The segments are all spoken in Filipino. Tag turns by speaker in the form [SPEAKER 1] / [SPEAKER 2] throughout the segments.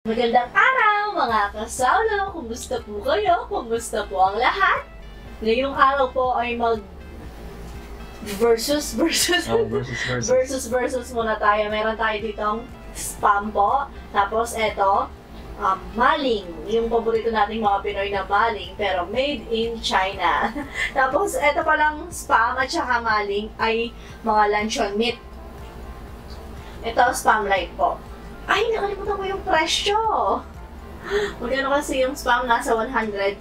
[SPEAKER 1] Magandang araw mga kasawlo! Kumusta po kayo? Kumusta po ang lahat? Ngayong araw po ay versus muna tayo. Meron tayo ditong spam po. Tapos eto, maling. Yung paborito nating mga Pinoy na maling, pero made in China. Tapos eto palang spam at saka maling ay mga luncheon meat. Ito, spam light po. Ay, nakalimutan ko yung presyo. Magkano kasi yung spam? Nasa 169.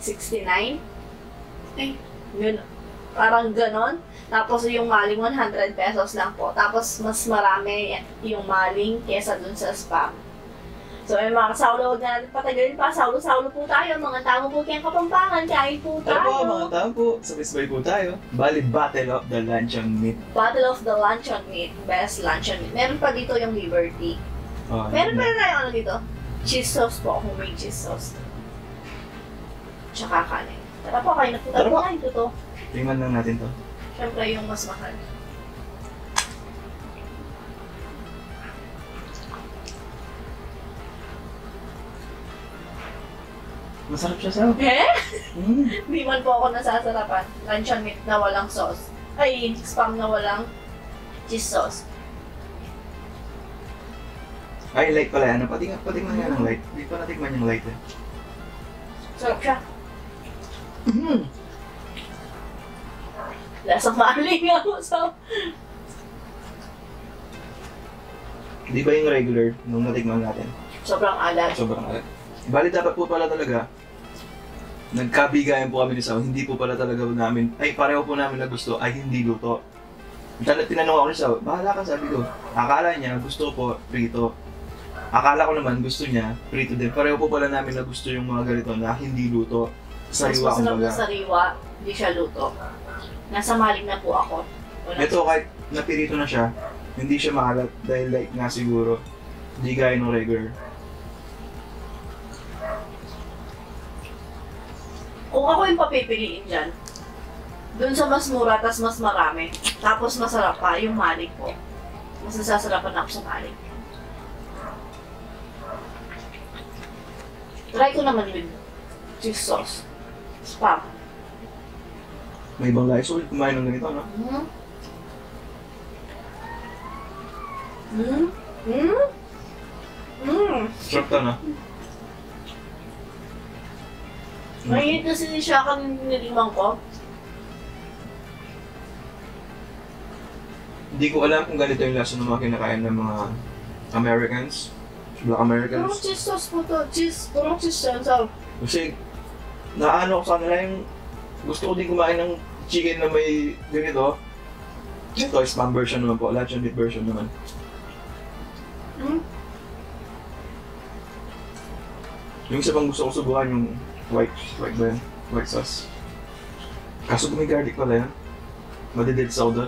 [SPEAKER 1] Eh, yun. Parang ganon. Tapos yung maling 100 pesos lang po. Tapos mas marami yung maling kesa dun sa spam. So, mga kasawlo, huwag na natin patagalin pa. Sawlo-sawlo po tayo. Mga tao po kayang Kapampangan. Kain po tayo.
[SPEAKER 2] Ano po, mga tao po. Sabay-sabay po tayo. Bali, Battle of the Luncheon Meat.
[SPEAKER 1] Battle of the Luncheon Meat. Best luncheon meat. Meron pa dito yung Liberty. Meron pa rin tayo ano dito? Cheese sauce po. Homemade cheese sauce. Tsaka kanin. Tara po, kain na po tayo. Kain ko to.
[SPEAKER 2] Tingnan lang natin to.
[SPEAKER 1] Siyempre yung mas mahal.
[SPEAKER 2] Masarap siya sa.
[SPEAKER 1] Eh? Di man po ako nasasarapan. Luncheon meat na walang sauce. Ay, spam na walang cheese sauce.
[SPEAKER 2] Ay, light pala yan. Patingnan nga ng light. Hindi pa natikman yung light eh.
[SPEAKER 1] Sarap siya. Lasang maling ako sa...
[SPEAKER 2] Di ba yung regular nung natikman natin?
[SPEAKER 1] Sobrang alat.
[SPEAKER 2] Sobrang alat. Bali, dapat po pala talaga nagkabigayan po kami ni Sao. Hindi po pala talaga namin, ay pareho po namin na gusto ay hindi luto. Tinanong ako ni Sao, bahala ka, sabi ko. Akala niya gusto ko po prito. Akala ko naman gusto niya prito din. Pareho po pala namin na gusto yung mga ganito na hindi luto. Sariwa
[SPEAKER 1] mas masarap na sariwa, hindi siya luto. Nasa maling na po ako.
[SPEAKER 2] Ito kahit napirito na siya, hindi siya maalat dahil like nga siguro, hindi gaya ng regular.
[SPEAKER 1] Kung ako yung papipiliin dyan, dun sa mas mura, tas mas marami, tapos masarap pa, yung maling po. Mas nasasarapan ako sa maling. Try ko naman with cheese sauce. Spam.
[SPEAKER 2] May ibang guys ulit kumain ng ganito, no? Sarap to, no?
[SPEAKER 1] Mainit kasi siya kami nilimang ko.
[SPEAKER 2] Hindi ko alam kung ganito yung lasa ng mga kinakain ng mga Americans. Black Americans.
[SPEAKER 1] Purong cheese sauce po to. Purong cheese yan. So,
[SPEAKER 2] Kasi, naano ko sa kanila yung gusto ko din kumain ng chicken na may ganito. Ito, spam version naman po. Luncheon meat version naman. Yung isa pang gusto ko subukan yung white ba yan? White sauce. Kaso kung may garlic pala yan. Madidid sa doon.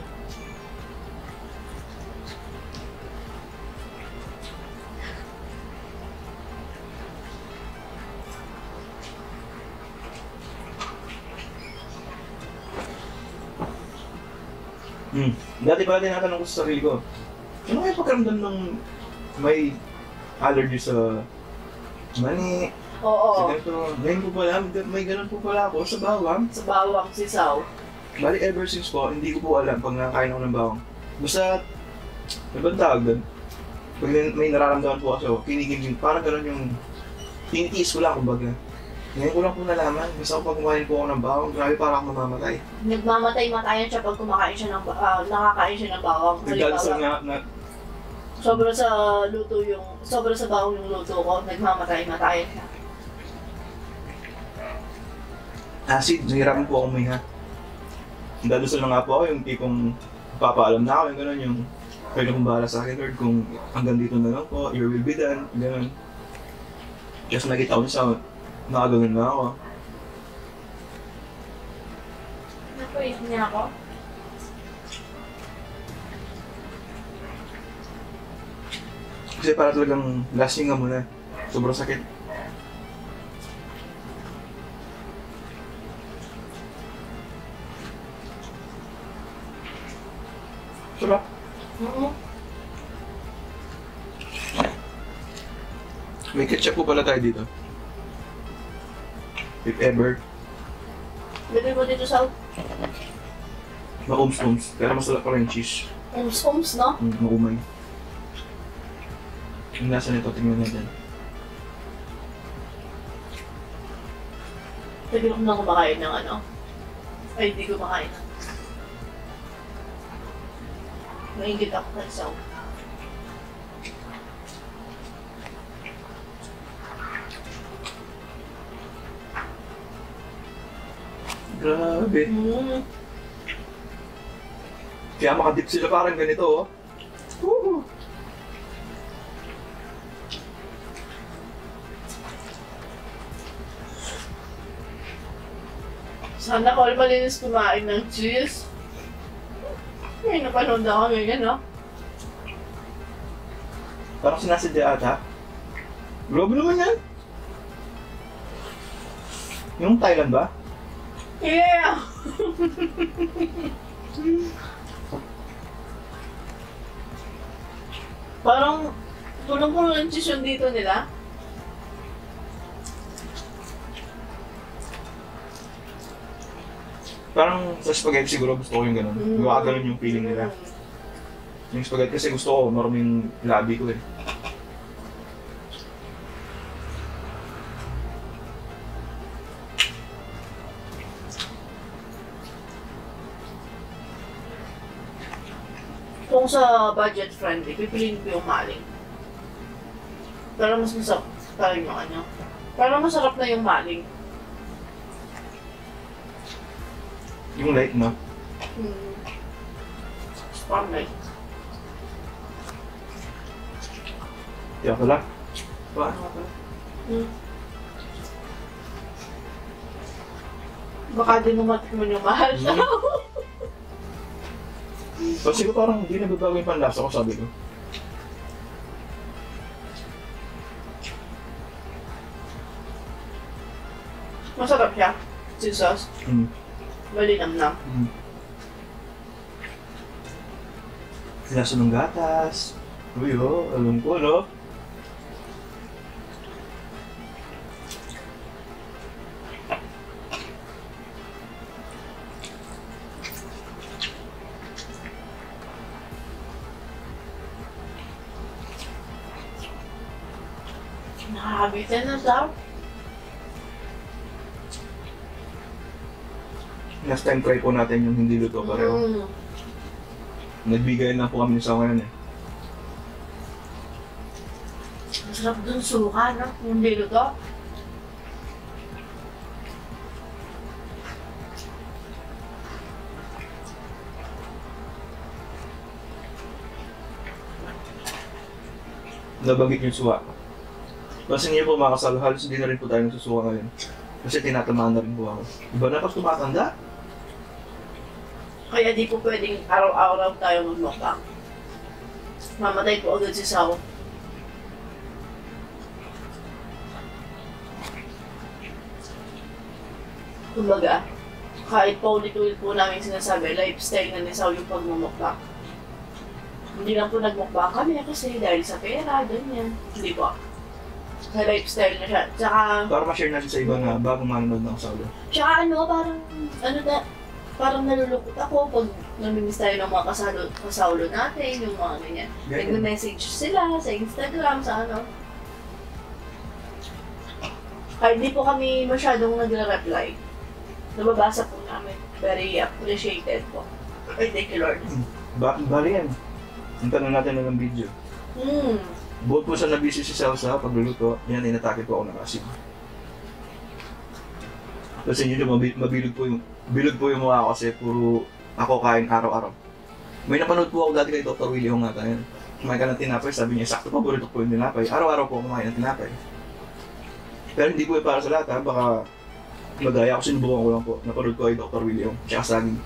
[SPEAKER 2] Dati pala tinatanong ko sa sarili ko, ano kaya pagkaramdam ng may allergy sa mani?
[SPEAKER 1] oo.
[SPEAKER 2] Sa ganito, ngayon po pala, may ganun po pala ako sa bawang.
[SPEAKER 1] Sa bawang sisaw.
[SPEAKER 2] Bali ever since po, hindi ko po alam pag nakakain ako ng bawang. Basta, may bang tawag doon? Pag may nararamdaman po ako, kinigimim, parang ganun yung tinitiis ko lang kumbaga. Ngayon ko lang po nalaman, basta pag kumain po ako ng bawang, grabe parang ako mamamatay.
[SPEAKER 1] Nagmamatay-matayan siya pag kumakain siya ng nakakain siya ng bawang.
[SPEAKER 2] Nagdadasal nga na,
[SPEAKER 1] Sobra sa bawang yung luto ko, nagmamatay-matayan siya.
[SPEAKER 2] acid, nahirapan po akong huminga. Dadasal na nga po ako yung tipong papaalam na ako, yung gano'n yung pwede kong bahala sa akin, Lord, kung hanggang dito na lang po, your will be done, gano'n. Kasi nakita ko sa nakagano'n na ako.
[SPEAKER 1] Nakuit niya ako.
[SPEAKER 2] Kasi para talagang lasting nga muna. Sobrang sakit. Sarap. May ketchup po pala tayo dito. If ever.
[SPEAKER 1] Lagay mo dito sa
[SPEAKER 2] Ma-ums-ums. Pero masarap pa rin yung cheese.
[SPEAKER 1] ums-ums, no?
[SPEAKER 2] Maumay. Yung lasa nito, tingnan natin.
[SPEAKER 1] Lagi ko na kumakain ng ano. Ay, hindi kumakain ng. Maingit ako ng isaw.
[SPEAKER 2] Grabe. Kaya makadip sila parang ganito, oh. Woo!
[SPEAKER 1] Sana all malinis kumain ng cheese. May napanood ako ganyan, no?
[SPEAKER 2] Parang sinasadya ata. Grabe naman yan. Yung Thailand ba?
[SPEAKER 1] Yeah! Parang punong-puno ng cheese yung dito nila.
[SPEAKER 2] Parang sa spaghetti siguro gusto ko yung gano'n. Ganun yung feeling nila. Yung spaghetti kasi gusto ko, maraming labi ko eh.
[SPEAKER 1] Kung sa budget friendly, pipiliin ko yung maling. Pero mas masarap pa rin yung ano. Pero masarap na yung maling.
[SPEAKER 2] Yung light, no?
[SPEAKER 1] Spotlight.
[SPEAKER 2] Kaya pala. Ba?
[SPEAKER 1] Baka din mo yung mahal siya.
[SPEAKER 2] Kasi ko parang hindi nababago yung panlasa ko, sabi ko.
[SPEAKER 1] Masarap siya. Cheese sauce. Malinamnam.
[SPEAKER 2] Lasa ng gatas. Uy, oh, alam ko, no?
[SPEAKER 1] Nakakabitin na daw.
[SPEAKER 2] Last time try po natin yung hindi luto pareho. Nagbigay na po kami sa ngayon eh.
[SPEAKER 1] Masarap dun suka, no? Yung hindi luto.
[SPEAKER 2] Nabagit yung suwa. Kasi niyo po mga kasal, halos hindi na rin po tayo nagsusuka ngayon. Kasi tinatamaan na rin po ako. Iba na pag tumatanda?
[SPEAKER 1] Kaya di po pwedeng araw-araw tayo magmukbang. Mamatay po agad si Sao. Kumbaga, kahit paulit-ulit po namin sinasabi, lifestyle na ni Sao yung pagmumukbang. Hindi lang po nagmukbang kami kasi dahil sa pera, ganyan. Hindi po. Sa lifestyle na siya. Tsaka,
[SPEAKER 2] Para ma-share natin sa iba na bagong manonood ng kasal.
[SPEAKER 1] tsaka parang nalulungkot ako pag namimiss tayo ng mga kasaulo natin, yung mga ganyan. Nagme-message sila sa Instagram, sa ano. Kahit di po kami masyadong nagre-reply. Nababasa po namin. Very appreciated po. Ay, thank you, Lord.
[SPEAKER 2] Bali yan. Punta na natin na ng video. Buot po sa nabisi si Salsa pagluluto, yan inatake po ako ng asin. Kasi yun yung bilog po yung mukha ko kasi puro ako kain araw-araw. May napanood po ako dati kay Dr. Willie Hongata yan. Kumain ka ng tinapay, sabi niya, sakto paborito po yung tinapay. Araw-araw po kumain ng tinapay. Pero hindi po yung para sa lahat ha, baka magaya ako, sinubukan ko lang po. Napanood ko kay Dr. Willie Hong, tsaka saging.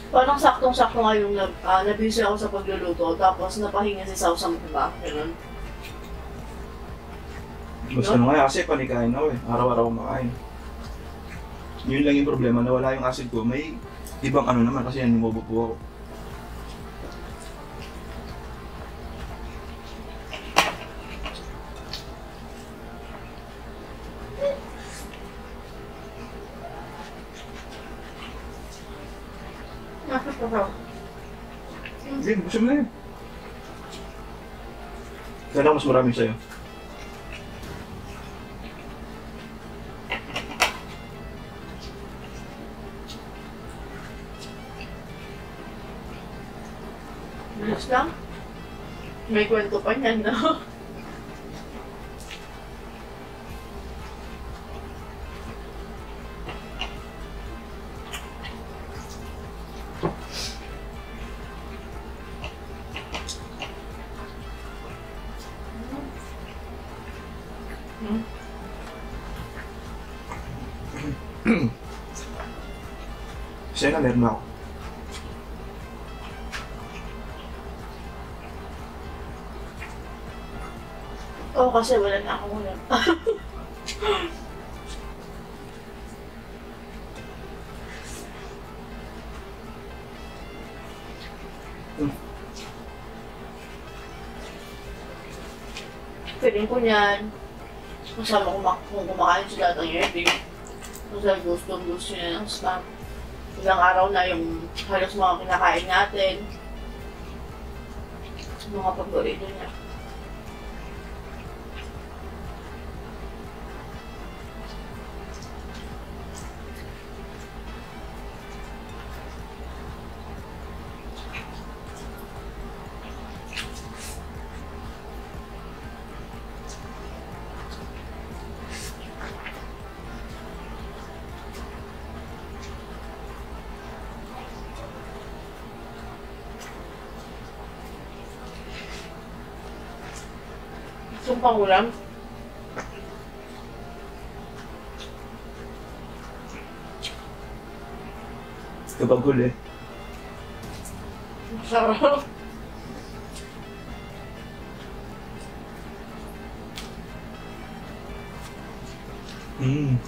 [SPEAKER 1] Parang saktong-sakto nga yung nabisi ako sa pagluluto, tapos napahinga si Sao sa iba. Ganun.
[SPEAKER 2] Basta no? Nga kasi panikain ako eh, araw-araw makain. Yun lang yung problema, nawala yung acid ko. May ibang ano naman kasi yan, nimobo po ako. Sige, gusto mo na yun. Sana mas marami sa'yo.
[SPEAKER 1] Bilis lang. May kwento pa niyan, no?
[SPEAKER 2] Siya na, meron ako.
[SPEAKER 1] Oo, kasi wala na akong ulam. Feeling ko niyan, masama kung kumakain sila ng yeti. Kasi gusto niya ng spam. Ilang araw na yung halos mga kinakain natin. Mga paborito niya. Yung pangulam.
[SPEAKER 2] Kapag huli.
[SPEAKER 1] Sarap.
[SPEAKER 2] Mm.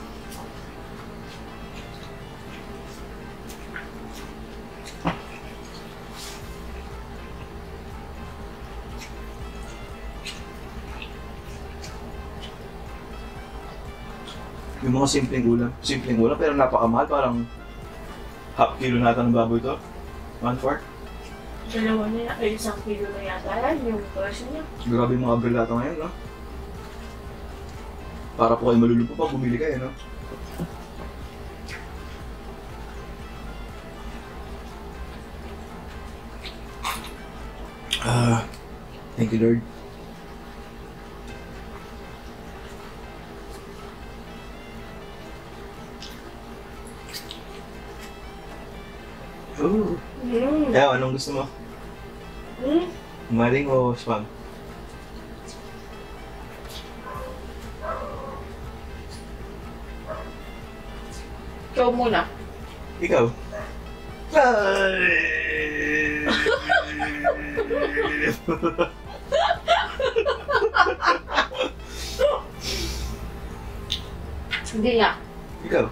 [SPEAKER 2] Yung mga simpleng ulam pero napakamahal, parang half kilo nata ng baboy to. 1/4.
[SPEAKER 1] Dalawa na yan, ay 1 kilo na yata yan, yung presyo niya.
[SPEAKER 2] Grabe yung mga abrilata ngayon, no? Para po kayo malulupo pag bumili kayo, no? Thank you, Lord. Ooh. Anong gusto mo? Maling o spam?
[SPEAKER 1] Ikaw muna.
[SPEAKER 2] Ikaw?
[SPEAKER 1] Hindi nga.
[SPEAKER 2] Ikaw?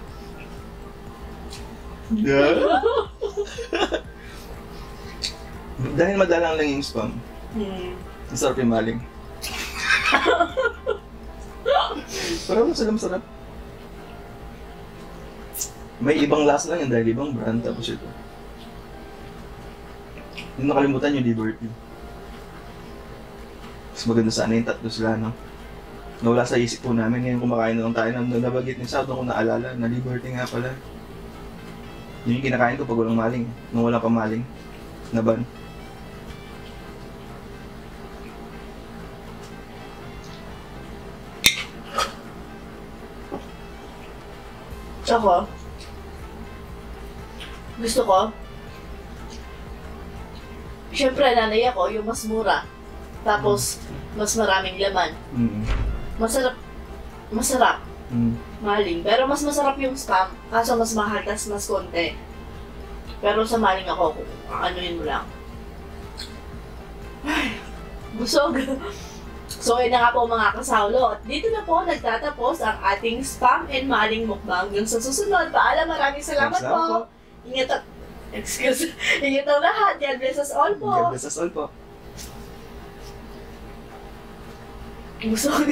[SPEAKER 2] Yeah? Dahil madalang lang yung spam. Ang sarap yung maling. Parang masarap. May ibang lasa lang yan dahil ibang brand, tapos ito. Yung nakalimutan yung Liberty. Mas maganda sana yung tatlo sila, no? Nawala sa isip po namin, ngayon kumakain na lang tayo na nabagit ni South, nung ko naalala na Liberty nga pala. Yun yung kinakain ko pag walang maling, nung wala pa maling na ban.
[SPEAKER 1] Ako, gusto ko, syempre nanay ako, yung mas mura. Tapos, mas maraming laman. Masarap. Maling. Pero mas masarap yung spam, kaso mas mahal, tas mas konti. Pero sa maling ako, anuin mo lang. Ay, busog. So, yun na nga po mga kasawlo. At dito na po nagtatapos ang ating spam and maling mukbang. Yung sa susunod, paalam, maraming salamat po. Ingat ang lahat. God bless us all po.
[SPEAKER 2] God bless us all po.
[SPEAKER 1] Busog.